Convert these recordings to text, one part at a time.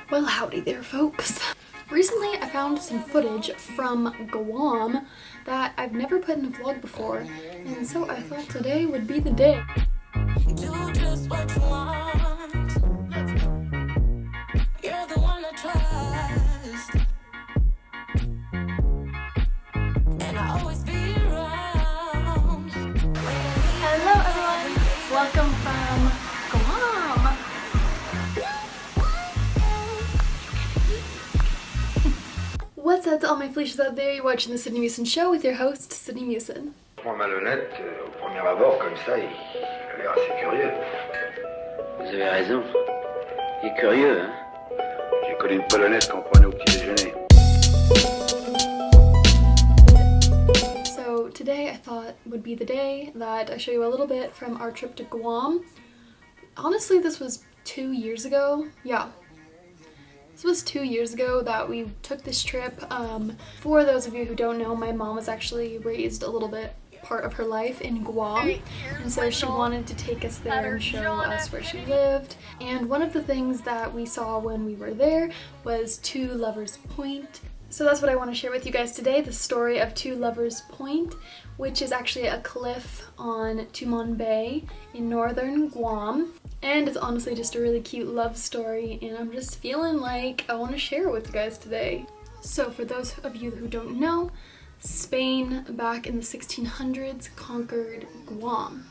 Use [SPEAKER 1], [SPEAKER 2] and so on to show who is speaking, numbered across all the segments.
[SPEAKER 1] Well, howdy there, folks. Recently, I found some footage from Guam that I've never put in a vlog before, and so I thought today would be the day.
[SPEAKER 2] Do just what you want. You're the one I trust, and I'll always be around.
[SPEAKER 1] Hello, everyone. Welcome from Guam. What's up to all my Felicias out there? You're watching the Sydney Musin Show with your host, Sydney Musin.
[SPEAKER 3] Malhonnête, au premier abord, comme ça, il a l'air assez curieux.
[SPEAKER 4] Vous avez raison. Il est curieux, hein?
[SPEAKER 3] J'ai connu une Polonaise qu'on prenait au petit déjeuner.
[SPEAKER 1] So today I thought would be the day that I show you a little bit from our trip to Guam. Honestly, this was 2 years ago. Yeah. This was 2 years ago that we took this trip. For those of you who don't know, my mom was actually raised a little bit part of her life in Guam, and so she wanted to take us there and show us where she lived. And one of the things that we saw when we were there was Two Lovers Point. So that's what I want to share with you guys today, the story of Two Lovers Point, which is actually a cliff on Tumon Bay in northern Guam. And it's honestly just a really cute love story, and I'm just feeling like I want to share it with you guys today. So for those of you who don't know, Spain back in the 1600s conquered Guam.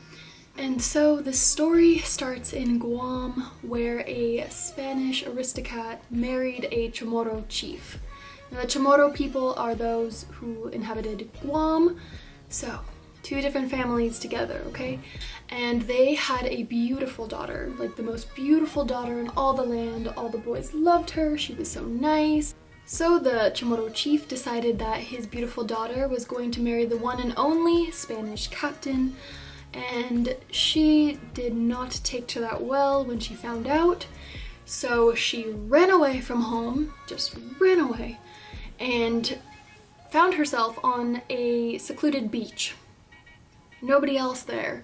[SPEAKER 1] And so the story starts in Guam, where a Spanish aristocrat married a Chamorro chief. Now, the Chamorro people are those who inhabited Guam, so two different families together, okay? And they had a beautiful daughter, like the most beautiful daughter in all the land. All the boys loved her, she was so nice. So the Chamorro chief decided that his beautiful daughter was going to marry the one and only Spanish captain, and she did not take to that well when she found out. So she ran away from home, just ran away, and found herself on a secluded beach. Nobody else there.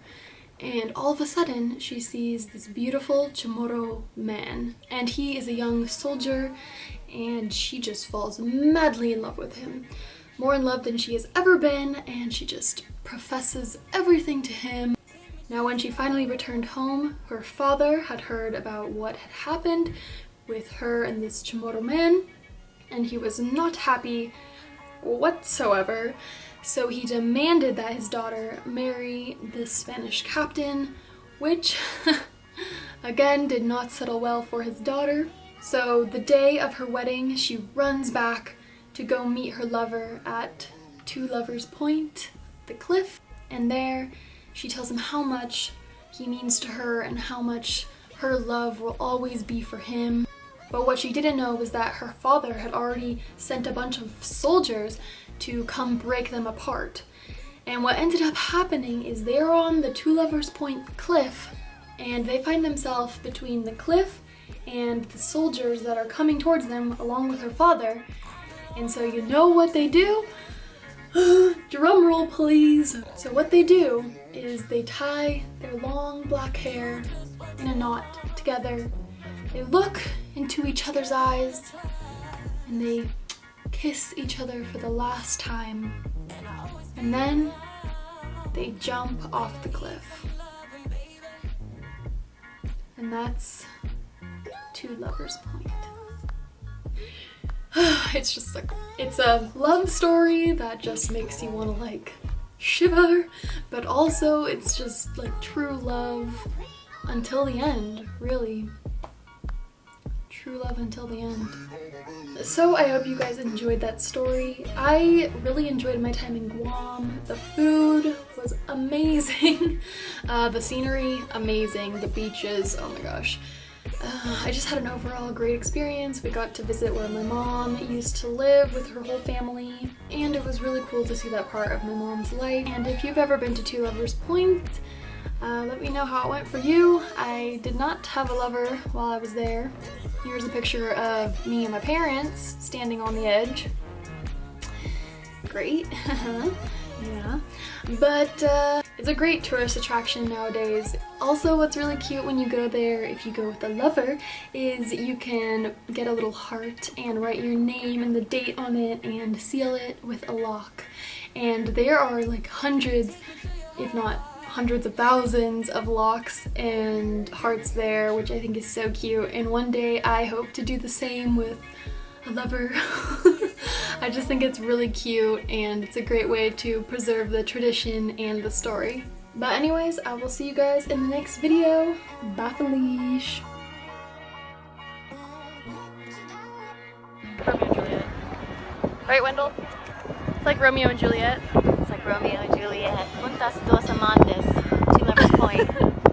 [SPEAKER 1] And all of a sudden, she sees this beautiful Chamorro man. And he is a young soldier, and she just falls madly in love with him. More in love than she has ever been, and she just professes everything to him. Now, when she finally returned home, her father had heard about what had happened with her and this Chamorro man, and he was not happy whatsoever. So he demanded that his daughter marry the Spanish captain, which again did not settle well for his daughter. So the day of her wedding, she runs back to go meet her lover at Two Lovers Point, the cliff, and there she tells him how much he means to her and how much her love will always be for him. But what she didn't know was that her father had already sent a bunch of soldiers to come break them apart. And what ended up happening is they're on the Two Lovers Point cliff, and they find themselves between the cliff and the soldiers that are coming towards them along with her father. And so you know what they do? Drum roll, please. So what they do is they tie their long black hair in a knot together. They look into each other's eyes, and they kiss each other for the last time, and then they jump off the cliff. And that's Two Lovers Point. It's just like, it's a love story that just makes you want to like shiver, but also it's just like true love until the end, really. True love until the end. So I hope you guys enjoyed that story. I really enjoyed my time in Guam. The food was amazing. The scenery, amazing. The beaches, oh my gosh. I just had an overall great experience. We got to visit where my mom used to live with her whole family, and it was really cool to see that part of my mom's life. And if you've ever been to Two Lovers Point, let me know how it went for you. I did not have a lover while I was there. Here's a picture of me and my parents standing on the edge. Great. Yeah. But It's a great tourist attraction nowadays. Also, what's really cute when you go there, if you go with a lover, is you can get a little heart and write your name and the date on it and seal it with a lock. And there are like hundreds, if not hundreds of thousands of locks and hearts there, which I think is so cute. And one day I hope to do the same with a lover. I just think it's really cute and it's a great way to preserve the tradition and the story. But anyways, I will see you guys in the next video. Bye Felice. Romeo and Juliet. Right, Wendell? It's like Romeo and Juliet.
[SPEAKER 5] It's like Romeo and Juliet. Puntan Dos Amantes. Two lovers point.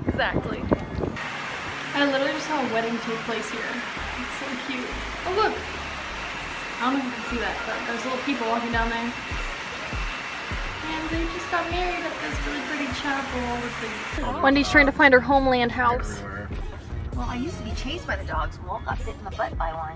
[SPEAKER 1] Exactly. I literally just saw a wedding take place here. It's so cute. Oh look! I don't know if you can see that, but there's little people walking down there. And they just got married at this really pretty chapel with the... Wendy's trying to find her homeland house.
[SPEAKER 5] Well, I used to be chased by the dogs. Well, got bit in the butt by one.